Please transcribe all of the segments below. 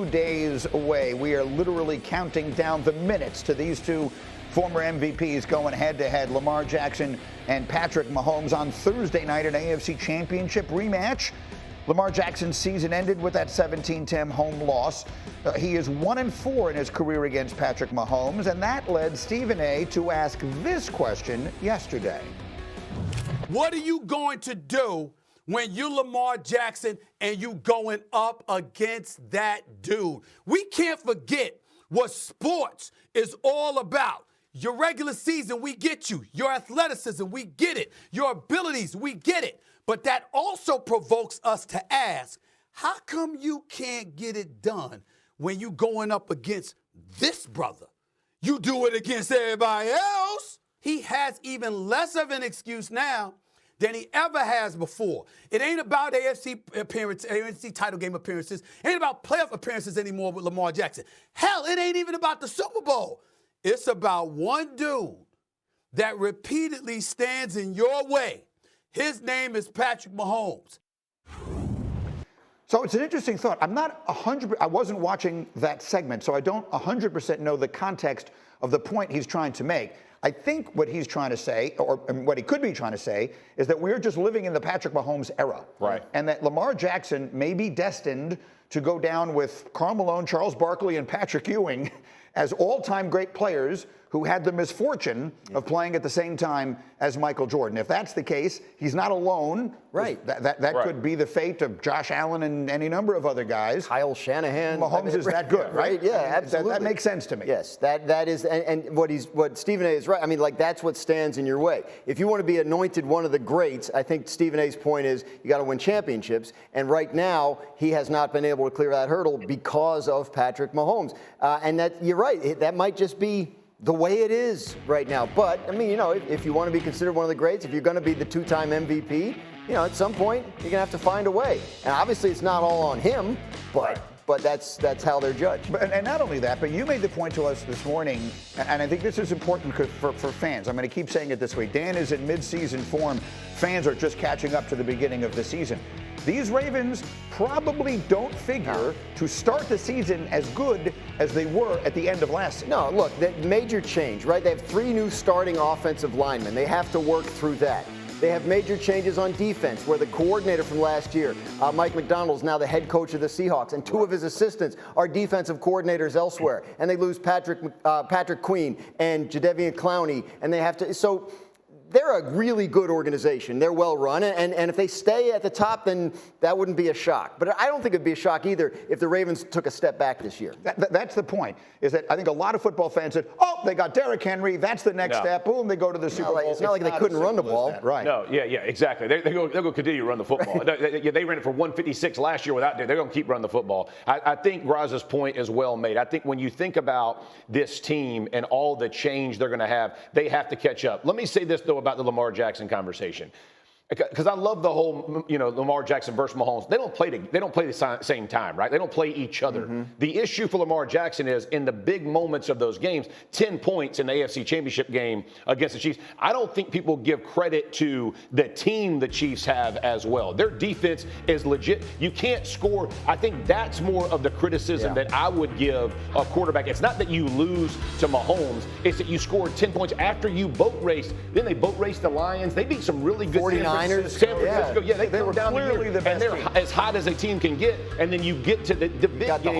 days away. We are literally counting down the minutes to these two former MVPs going head-to-head, Lamar Jackson and Patrick Mahomes, on Thursday night, an AFC Championship rematch. Lamar Jackson's season ended with that 17-10 home loss. He is 1-4 in his career against Patrick Mahomes, and that led Stephen A. to ask this question yesterday. What are you going to do when you Lamar Jackson and you going up against that dude? We can't forget what sports is all about. Your regular season, we get you. Your athleticism, we get it. Your abilities, we get it. But that also provokes us to ask, how come you can't get it done when you going up against this brother? You do it against everybody else. He has even less of an excuse now than he ever has before. It ain't about AFC title game appearances. It ain't about playoff appearances anymore with Lamar Jackson. Hell, it ain't even about the Super Bowl. It's about one dude that repeatedly stands in your way. His name is Patrick Mahomes. So it's an interesting thought. I wasn't watching that segment, so I don't 100% know the context of the point he's trying to make. I think what he's trying to say, or what he could be trying to say, is that we're just living in the Patrick Mahomes era. Right. And that Lamar Jackson may be destined to go down with Karl Malone, Charles Barkley, and Patrick Ewing as all-time great players who had the misfortune of playing at the same time as Michael Jordan. If that's the case, he's not alone. Right. That Right. could be the fate of Josh Allen and any number of other guys. Kyle Shanahan. Mahomes is that good, right? Yeah, absolutely. That makes sense to me. Yes, that is, and what Stephen A. is right. I mean, like, that's what stands in your way. If you want to be anointed one of the greats, I think Stephen A.'s point is you got to win championships. And right now, he has not been able to clear that hurdle because of Patrick Mahomes. And that, you're right, that might just be the way it is right now. But, I mean, if you want to be considered one of the greats, if you're going to be the two-time MVP, at some point, you're going to have to find a way. And obviously, it's not all on him, but that's how they're judged. And not only that, but you made the point to us this morning, and I think this is important for fans. I'm going to keep saying it this way. Dan is in mid-season form. Fans are just catching up to the beginning of the season. These Ravens probably don't figure to start the season as good as they were at the end of last season. No, look, that major change, right? They have 3 new starting offensive linemen. They have to work through that. They have major changes on defense, where the coordinator from last year, Mike McDonald, is now the head coach of the Seahawks, and 2 of his assistants are defensive coordinators elsewhere. And they lose Patrick Queen and Jadeveon Clowney, and they have to. So they're a really good organization. They're well run, and if they stay at the top, then that wouldn't be a shock. But I don't think it'd be a shock either if the Ravens took a step back this year. That's the point, is that I think a lot of football fans said, oh, they got Derrick Henry, that's the next step, boom, they go to the Super Bowl. It's not like they couldn't run the ball. Right. No, yeah, exactly. They'll go continue to run the football. They ran it for 156 last year without Derrick. They're going to keep running the football. I think Graz's point is well made. I think when you think about this team and all the change they're going to have, they have to catch up. Let me say this, though, about the Lamar Jackson conversation, because I love the whole, Lamar Jackson versus Mahomes. They don't play the same time, right? They don't play each other. Mm-hmm. The issue for Lamar Jackson is in the big moments of those games, 10 points in the AFC Championship game against the Chiefs. I don't think people give credit to the team the Chiefs have as well. Their defense is legit. You can't score. I think that's more of the criticism that I would give a quarterback. It's not that you lose to Mahomes. It's that you scored 10 points after you boat raced. Then they boat raced the Lions. They beat some really good 49ers. San Francisco, they were down clearly the best and they're team. as hot as a team can get. And then you get to the big got game, the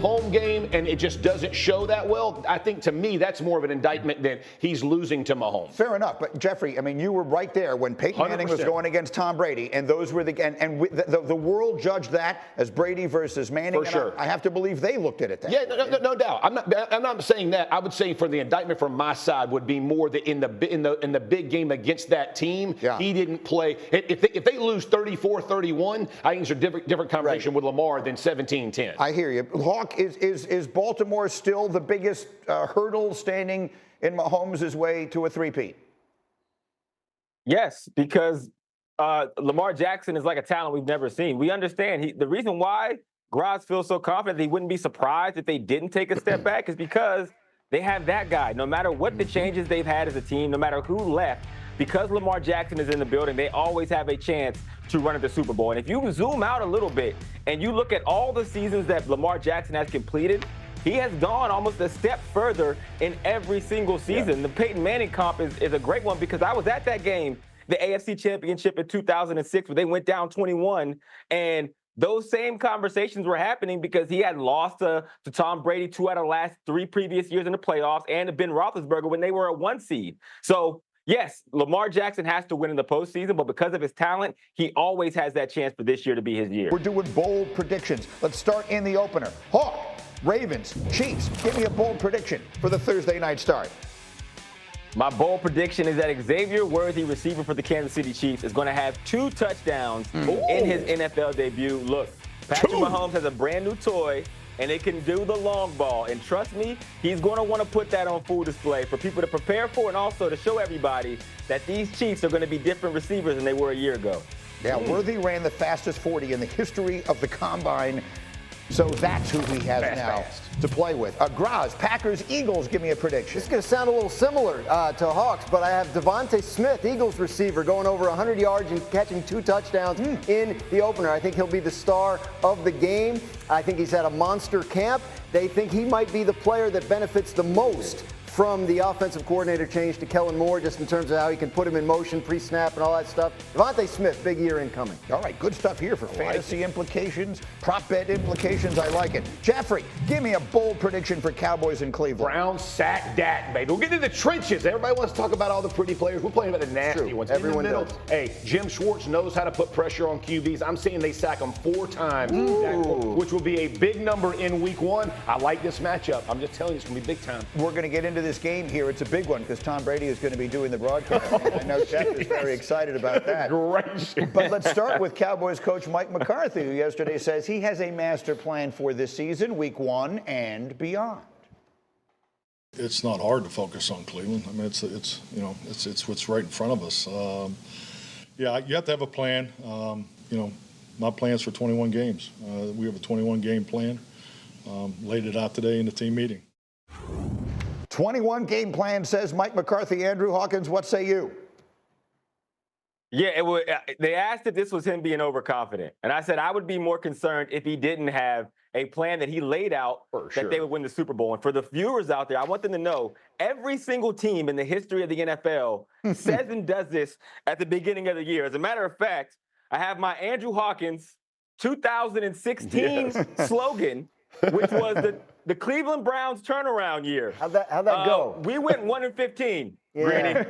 home game, and it just doesn't show that well. I think to me that's more of an indictment than he's losing to Mahomes. Fair enough, but Jeffrey, I mean, you were right there when Peyton Manning 100%. was going against Tom Brady, and those were the world judged that as Brady versus Manning. For sure. I have to believe they looked at it that way. No doubt. I'm not saying that. I would say for the indictment from my side would be more that in the big game against that team, he didn't play. If they lose 34-31, I think it's a different conversation with Lamar than 17-10. I hear you. Hawk, is Baltimore still the biggest hurdle standing in Mahomes' way to a three-peat? Yes, because Lamar Jackson is like a talent we've never seen. We understand the reason why Graz feels so confident that he wouldn't be surprised if they didn't take a step back is because they have that guy. No matter what the changes they've had as a team, no matter who left, because Lamar Jackson is in the building, they always have a chance to run at the Super Bowl. And if you zoom out a little bit and you look at all the seasons that Lamar Jackson has completed, he has gone almost a step further in every single season. Yeah. The Peyton Manning comp is a great one because I was at that game, the AFC Championship in 2006, where they went down 21, and those same conversations were happening because he had lost to Tom Brady 2 out of the last 3 previous years in the playoffs and to Ben Roethlisberger when they were a 1 seed. So, yes, Lamar Jackson has to win in the postseason, but because of his talent, he always has that chance for this year to be his year. We're doing bold predictions. Let's start in the opener. Hawk, Ravens, Chiefs. Give me a bold prediction for the Thursday night start. My bold prediction is that Xavier Worthy, receiver for the Kansas City Chiefs, is going to have 2 touchdowns in his NFL debut. Look, Patrick Mahomes has a brand new toy, and it can do the long ball. And trust me, he's going to want to put that on full display for people to prepare for and also to show everybody that these Chiefs are going to be different receivers than they were a year ago. Yeah, Worthy ran the fastest 40 in the history of the Combine. So that's who he has now to play with. Graz, Packers, Eagles, give me a prediction. This is going to sound a little similar to Hawks, but I have Devontae Smith, Eagles receiver, going over 100 yards and catching 2 touchdowns in the opener. I think he'll be the star of the game. I think he's had a monster camp. They think he might be the player that benefits the most from the offensive coordinator change to Kellen Moore, just in terms of how he can put him in motion, pre-snap, and all that stuff. Devontae Smith, big year incoming. All right, good stuff here for fantasy implications, prop bet implications. I like it. Jeffrey, give me a bold prediction for Cowboys in Cleveland. Browns sack Dak, baby. We'll get into the trenches. Everybody wants to talk about all the pretty players. We're playing about the nasty ones. Everyone in the middle, does. hey, Jim Schwartz knows how to put pressure on QBs. I'm saying they sack them 4 times, which will be a big number in week 1. I like this matchup. I'm just telling you, it's going to be big time. We're going to get into this game here. It's a big one because Tom Brady is going to be doing the broadcast. I know Jeff is very excited about that. Great. But let's start with Cowboys coach Mike McCarthy, who yesterday says he has a master plan for this season, week 1 and beyond. It's not hard to focus on Cleveland. I mean, it's what's right in front of us. Yeah, you have to have a plan. My plan's for 21 games. We have a 21-game plan. Laid it out today in the team meeting. 21 game plan, says Mike McCarthy. Andrew Hawkins, what say you? Yeah, they asked if this was him being overconfident. And I said I would be more concerned if he didn't have a plan that he laid out that they would win the Super Bowl. And for the viewers out there, I want them to know every single team in the history of the NFL says and does this at the beginning of the year. As a matter of fact, I have my Andrew Hawkins 2016 slogan, which was the Cleveland Browns turnaround year. How'd that go? We went 1-15, Greeny.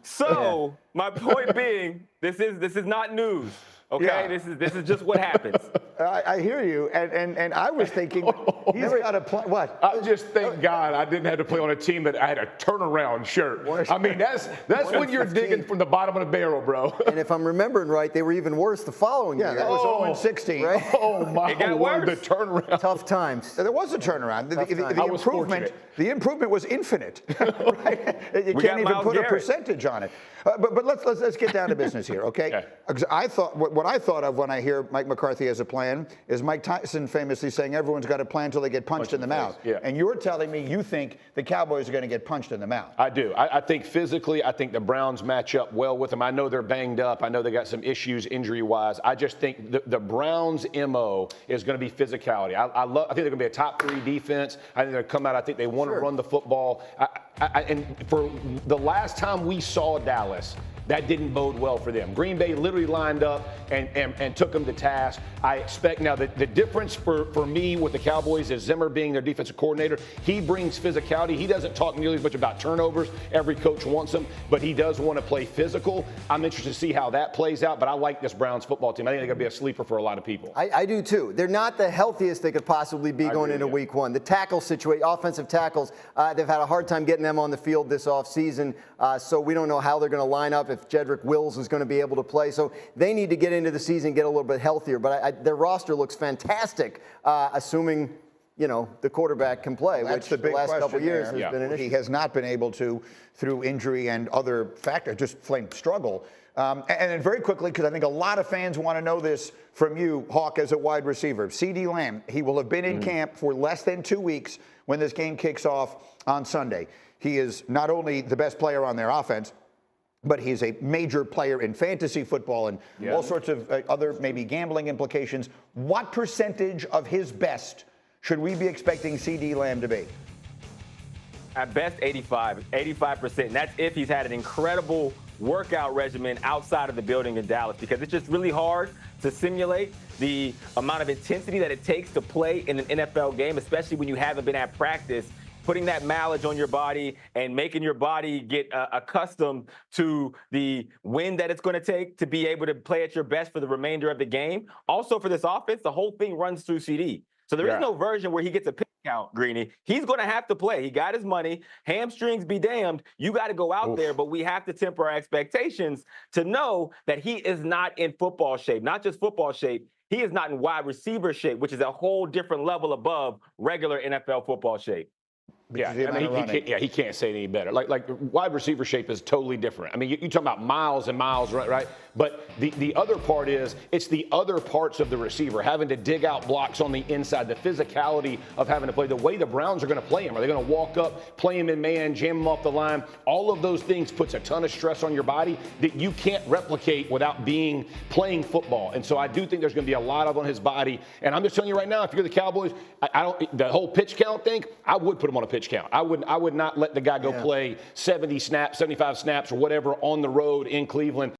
So my point being, this is not news. Okay, Yeah. this is just what happens. I hear you, and I was thinking he's got a plan. What? I just thank God I didn't have to play on a team that I had a turnaround shirt. I mean, that's when you're digging from the bottom of the barrel, bro. And if I'm remembering right, they were even worse the following year. That was 0-16. Right? Oh my word, the turnaround. Tough times. There was a turnaround. The improvement was infinite. Right? You can't even put a percentage on it. But let's get down to business here, okay? I thought what I thought of when I hear Mike McCarthy has a plan is Mike Tyson famously saying everyone's got a plan until they get punched in the mouth. Yeah. And you're telling me you think the Cowboys are going to get punched in the mouth. I do. I think physically, I think the Browns match up well with them. I know they're banged up. I know they got some issues injury-wise. I just think the Browns' MO is going to be physicality. I think they're going to be a top 3 defense. I think they're going to come out. I think they want to run the football. And for the last time we saw Dallas, that didn't bode well for them. Green Bay literally lined up and took them to task. I expect now the difference for me with the Cowboys is Zimmer being their defensive coordinator. He brings physicality. He doesn't talk nearly as much about turnovers. Every coach wants them, but he does want to play physical. I'm interested to see how that plays out, but I like this Browns football team. I think they're going to be a sleeper for a lot of people. I do too. They're not the healthiest they could possibly be going into week 1. The tackle situation, offensive tackles, they've had a hard time getting them on the field this offseason, so we don't know how they're going to line up, if Jedrick Wills is going to be able to play. So they need to get into the season, get a little bit healthier. But their roster looks fantastic, assuming the quarterback can play, That's which the big last couple question years there. has been an issue. He has not been able to, through injury and other factors, just plain struggle. And then very quickly, because I think a lot of fans want to know this from you, Hawk, as a wide receiver. CeeDee Lamb, he will have been in camp for less than 2 weeks when this game kicks off on Sunday. He is not only the best player on their offense, but he's a major player in fantasy football and all sorts of other maybe gambling implications. What percentage of his best should we be expecting CeeDee Lamb to be? At best, 85%. And that's if he's had an incredible workout regimen outside of the building in Dallas, because it's just really hard to simulate the amount of intensity that it takes to play in an NFL game, especially when you haven't been at practice. Putting that mileage on your body and making your body get accustomed to the wind that it's going to take to be able to play at your best for the remainder of the game. Also, for this offense, the whole thing runs through CeeDee. So there is no version where he gets a pitch count, Greeny. He's going to have to play. He got his money. Hamstrings be damned. You got to go out there, but we have to temper our expectations to know that he is not in football shape, not just football shape. He is not in wide receiver shape, which is a whole different level above regular NFL football shape. Yeah, I mean, he can't say it any better. Like wide receiver shape is totally different. I mean, you're talking about miles and miles, right? But the other part is it's the other parts of the receiver having to dig out blocks on the inside, the physicality of having to play, the way the Browns are going to play him. Are they going to walk up, play him in man, jam him off the line? All of those things puts a ton of stress on your body that you can't replicate without playing football. And so I do think there's going to be a lot on his body. And I'm just telling you right now, if you're the Cowboys, the whole pitch count thing, I would put him on a pitch count. I would not let the guy go play 70 snaps, 75 snaps, or whatever on the road in Cleveland.